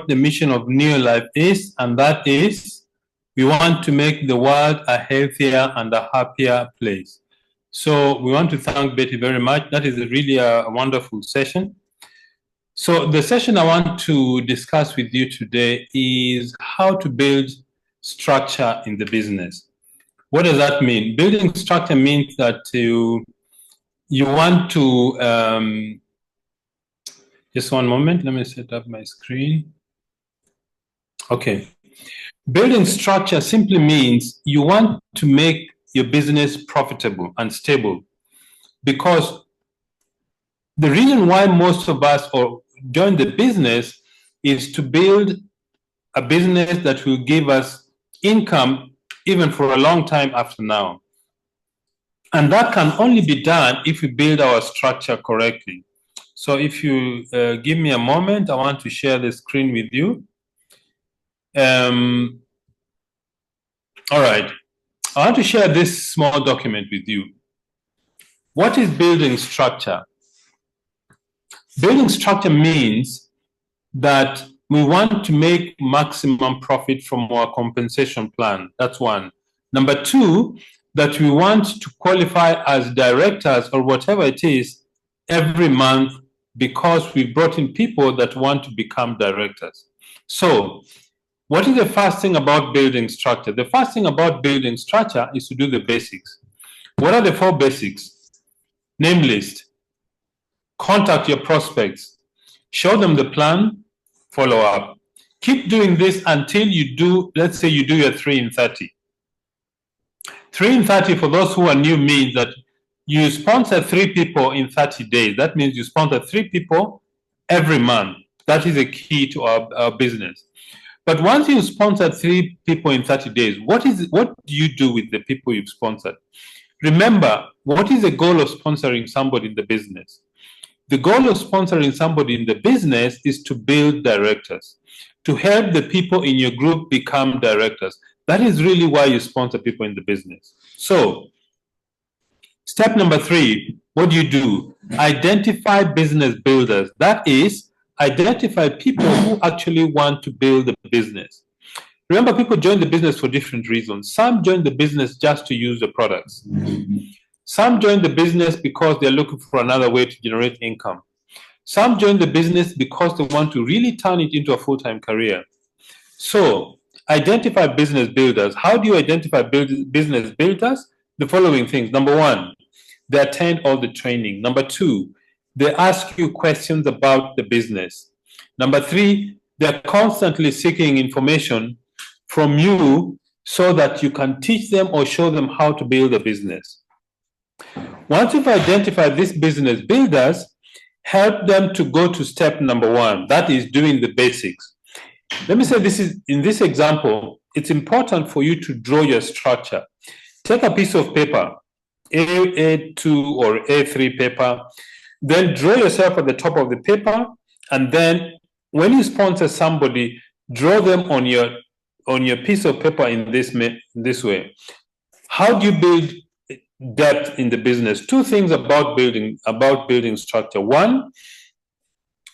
what the mission of Neolife is, and that is we want to make the world a healthier and a happier place. So we want to thank Betty very much. That is really a wonderful session. So the session I want to discuss with you today is how to build structure in the business. What does that mean? Building structure means that you want to, just one moment, let me set up my screen. Okay. Building structure simply means you want to make your business profitable and stable, because the reason why most of us join the business is to build a business that will give us income even for a long time after now. And that can only be done if we build our structure correctly. So if you give me a moment, I want to share the screen with you. All right. I want to share this small document with you. What is building structure? Building structure means that we want to make maximum profit from our compensation plan. That's one. Number two, that we want to qualify as directors or whatever it is every month because we brought in people that want to become directors. So what is the first thing about building structure? The first thing about building structure is to do the basics. What are the 4 basics? Name list. Contact your prospects. Show them the plan. Follow up. Keep doing this until you do, let's say you do your 3 in 30. 3 in 30, for those who are new, means that you sponsor 3 people in 30 days. That means you sponsor 3 people every month. That is a key to our business. But once you sponsor 3 people in 30 days, what do you do with the people you've sponsored? Remember, what is the goal of sponsoring somebody in the business? The goal of sponsoring somebody in the business is to build directors, to help the people in your group become directors. That is really why you sponsor people in the business. So, step number 3, what do? Identify business builders. That is, identify people who actually want to build a business. Remember, people join the business for different reasons. Some join the business just to use the products. Some join the business because they're looking for another way to generate income. Some join the business because they want to really turn it into a full-time career. So, identify business builders. How do you identify business builders? The following things. Number 1, they attend all the training. Number 2, they ask you questions about the business. Number 3, they're constantly seeking information from you so that you can teach them or show them how to build a business. Once you've identified these business builders, help them to go to step number 1. That is doing the basics. Let me say in this example, it's important for you to draw your structure. Take a piece of paper, A2 or A3 paper, then draw yourself at the top of the paper, and then when you sponsor somebody, draw them on your piece of paper in this way. How do you build depth in the business? 2 things about building structure. 1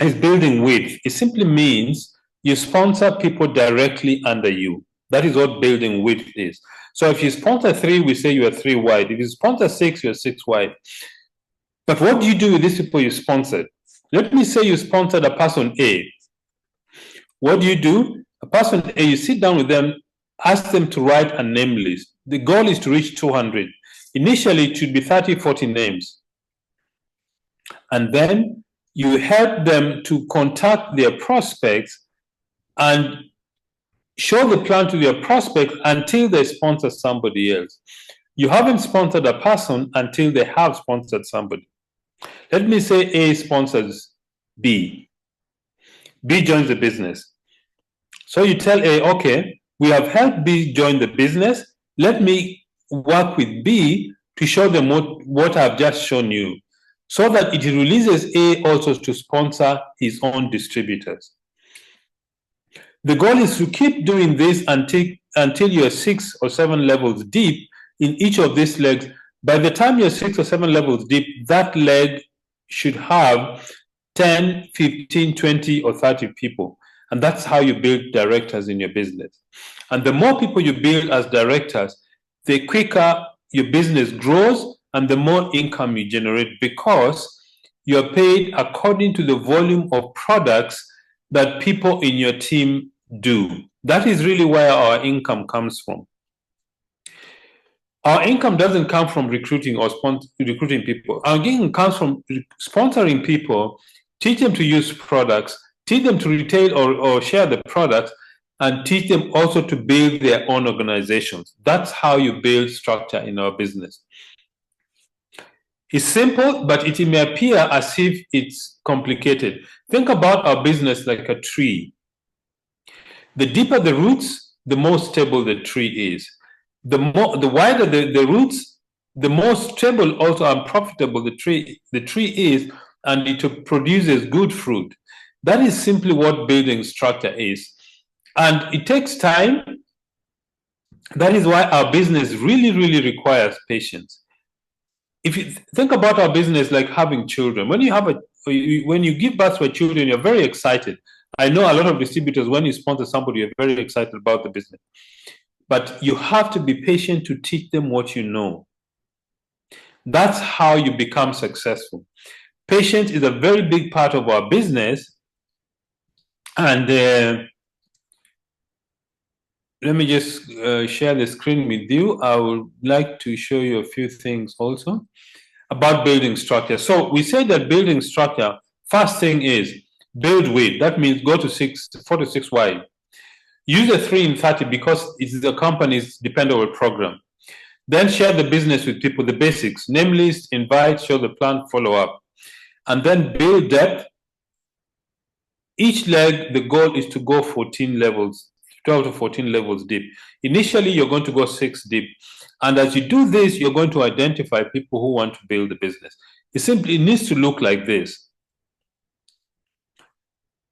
is building width. It simply means you sponsor people directly under you. That is what building width is. So if you sponsor 3, we say you are 3 wide. If you sponsor 6, you're 6 wide. But what do you do with these people you sponsored? Let me say you sponsored a person A. What do? A person A, you sit down with them, ask them to write a name list. The goal is to reach 200. Initially, it should be 30, 40 names. And then you help them to contact their prospects and show the plan to their prospects until they sponsor somebody else. You haven't sponsored a person until they have sponsored somebody. Let me say A sponsors B. B joins the business. So you tell A, okay, we have helped B join the business. Let me work with B to show them what I've just shown you, so that it releases A also to sponsor his own distributors. The goal is to keep doing this until you're 6 or 7 levels deep in each of these legs. By the time you're 6 or 7 levels deep, that leg should have 10, 15, 20, or 30 people. And that's how you build directors in your business. And the more people you build as directors, the quicker your business grows and the more income you generate, because you're paid according to the volume of products that people in your team do. That is really where our income comes from. Our income doesn't come from recruiting or recruiting people. Our income comes from sponsoring people, teach them to use products, teach them to retail or share the products, and teach them also to build their own organizations. That's how you build structure in our business. It's simple, but it may appear as if it's complicated. Think about our business like a tree. The deeper the roots, the more stable the tree is. The wider the roots, the more stable also and profitable the tree is, and it produces good fruit. That is simply what building structure is. And it takes time. That is why our business really, really requires patience. If you think about our business like having children, when you give birth to a children, you're very excited. I know a lot of distributors, when you sponsor somebody, you're very excited about the business. But you have to be patient to teach them what you know. That's how you become successful. Patience is a very big part of our business. And let me just share the screen with you. I would like to show you a few things also about building structure. So we say that building structure, first thing is build width. That means go to 4 to 6 wide. Use a 3 in 30 because it's the company's dependable program. Then share the business with people, the basics, name list, invite, show the plan, follow up. And then build depth. Each leg, the goal is to go 14 levels, 12 to 14 levels deep. Initially, you're going to go 6 deep. And as you do this, you're going to identify people who want to build the business. It needs to look like this.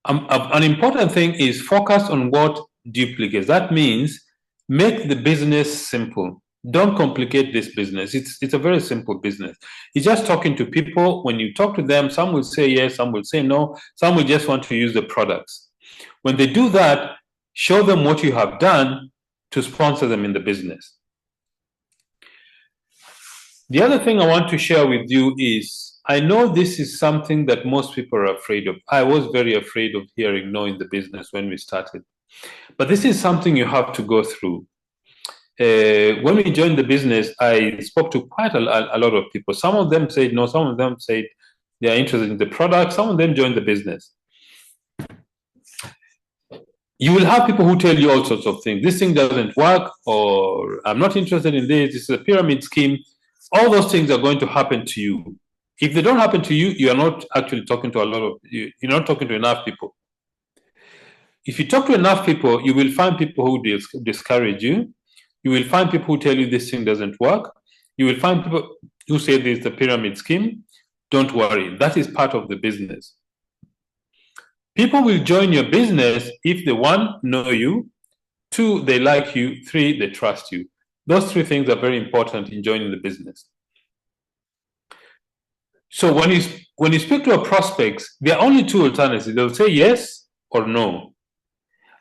An important thing is focus on what duplicates. That means make the business simple. Don't complicate this business. It's a very simple business. It's just talking to people. When you talk to them, some will say yes, some will say no, some will just want to use the products. When they do that, show them what you have done to sponsor them in the business. The other thing I want to share with you is, I know this is something that most people are afraid of. I was very afraid of hearing no in the business when we started. But this is something you have to go through. When we joined the business, I spoke to quite a lot of people. Some of them said no, some of them said they are interested in the product, some of them joined the business. You will have people who tell you all sorts of things. This thing doesn't work, or I'm not interested in this, this is a pyramid scheme. All those things are going to happen to you. If they don't happen to you, you are not actually talking to you're not talking to enough people. If you talk to enough people, you will find people who discourage you. You will find people who tell you this thing doesn't work. You will find people who say this is the pyramid scheme. Don't worry, that is part of the business. People will join your business if they, 1, know you, 2, they like you, 3, they trust you. Those 3 things are very important in joining the business. So when you speak to a prospects, there are only 2 alternatives. They'll say yes or no.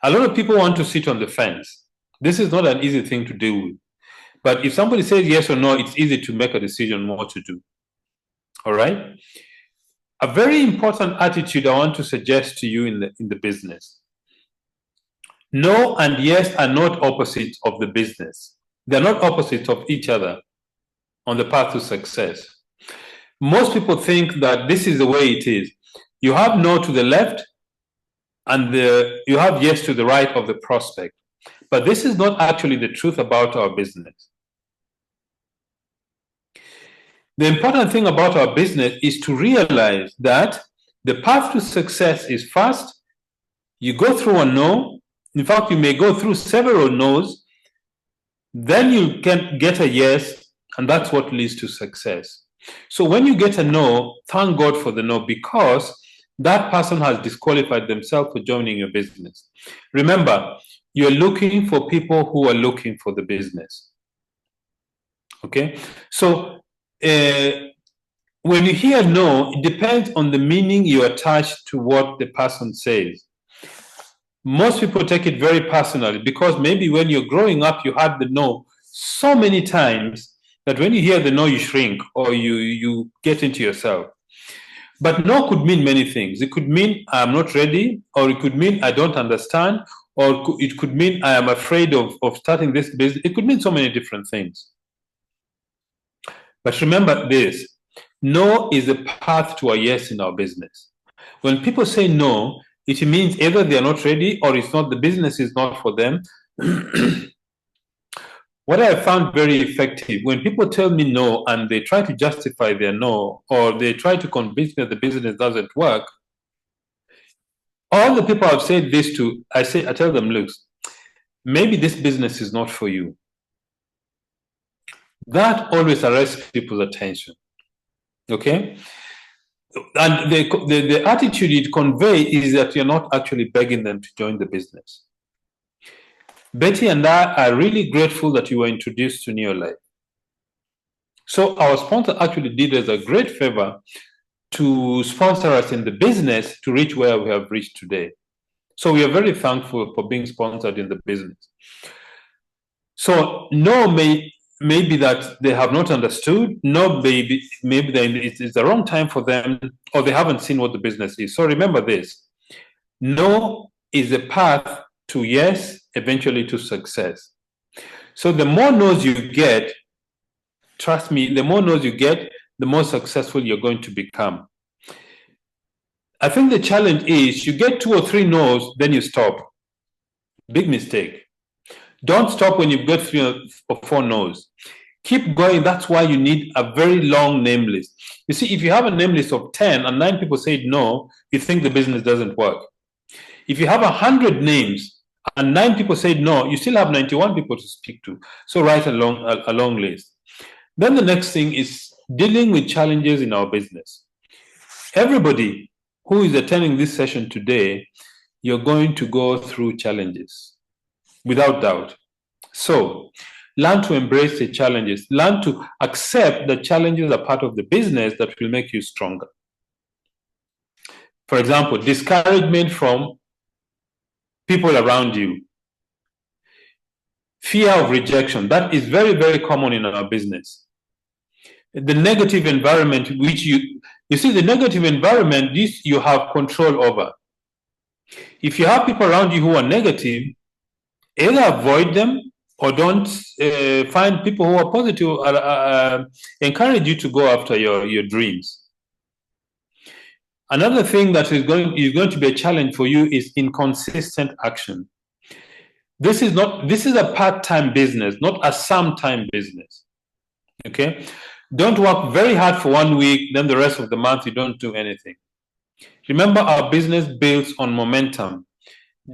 A lot of people want to sit on the fence. This is not an easy thing to deal with. But if somebody says yes or no, it's easy to make a decision on what to do. All right? A very important attitude I want to suggest to you in the business. No and yes are not opposites of the business. They're not opposites of each other on the path to success. Most people think that this is the way it is. You have no to the left and you have yes to the right of the prospect. But this is not actually the truth about our business. The important thing about our business is to realize that the path to success is first, you go through a no. In fact, you may go through several no's. Then you can get a yes, and that's what leads to success. So when you get a no, thank God for the no, because that person has disqualified themselves for joining your business. Remember, you're looking for people who are looking for the business. Okay? So when you hear no, it depends on the meaning you attach to what the person says. Most people take it very personally because maybe when you're growing up, you had the no so many times that when you hear the no, you shrink or you get into yourself. But no could mean many things. It could mean I'm not ready, or it could mean I don't understand, or it could mean I am afraid of starting this business. It could mean so many different things. But remember this, no is a path to a yes in our business. When people say no, it means either they are not ready or it's not, the business is not for them. What I found very effective, when people tell me no and they try to justify their no, or they try to convince me that the business doesn't work, all the people I've said this to, I tell them, look, maybe this business is not for you. That always arrests people's attention. Okay? And the attitude it conveys is that you're not actually begging them to join the business. Betty and I are really grateful that you were introduced to Neolife. So our sponsor actually did us a great favor to sponsor us in the business to reach where we have reached today. So we are very thankful for being sponsored in the business. So no may be that they have not understood, no maybe it's the wrong time for them, or they haven't seen what the business is. So remember this, no is a path to yes, eventually to success. So the more no's you get, trust me, the more no's you get, the more successful you're going to become. I think the challenge is you get 2 or 3 no's, then you stop. Big mistake. Don't stop when you've got 3 or 4 no's. Keep going. That's why you need a very long name list. You see, if you have a name list of 10 and 9 people say no, you think the business doesn't work. If you have 100 names and 9 people say no, you still have 91 people to speak to. So write a long list. Then the next thing is dealing with challenges in our business. Everybody who is attending this session today, you're going to go through challenges, without doubt. So learn to embrace the challenges. Learn to accept that challenges are part of the business that will make you stronger. For example, discouragement from people around you. Fear of rejection. That is very, very common in our business. The negative environment, which you see, the negative environment, this you have control over. If you have people around you who are negative, either avoid them or don't find people who are positive, encourage you to go after your dreams. Another thing that is going to be a challenge for you is inconsistent action. This is a part-time business, not a sometime business. Okay? Don't work very hard for 1 week, then the rest of the month you don't do anything. Remember, our business builds on momentum.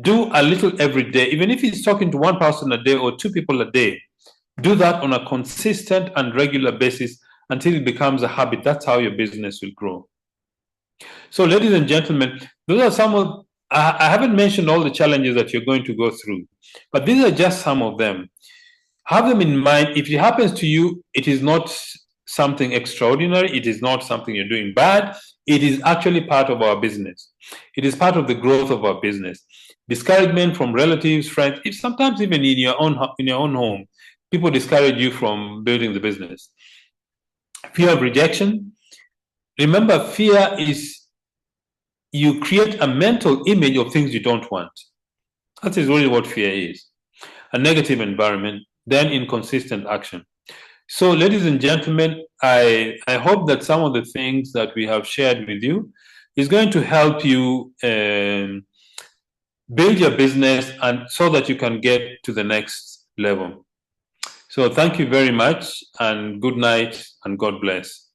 Do a little every day, even if it's talking to 1 person a day or 2 people a day. Do that on a consistent and regular basis until it becomes a habit. That's how your business will grow. So, ladies and gentlemen, those are some of, I haven't mentioned all the challenges that you're going to go through, but these are just some of them. Have them in mind. If it happens to you, it is not something extraordinary. It is not something you're doing bad. It is actually part of our business. It is part of the growth of our business. Discouragement from relatives, friends, if sometimes even in your own home, people discourage you from building the business. Fear of rejection. Remember, fear is you create a mental image of things you don't want. That is really what fear is. A negative environment, then inconsistent action. So, ladies and gentlemen, I hope that some of the things that we have shared with you is going to help you build your business and so that you can get to the next level. So thank you very much and good night and God bless.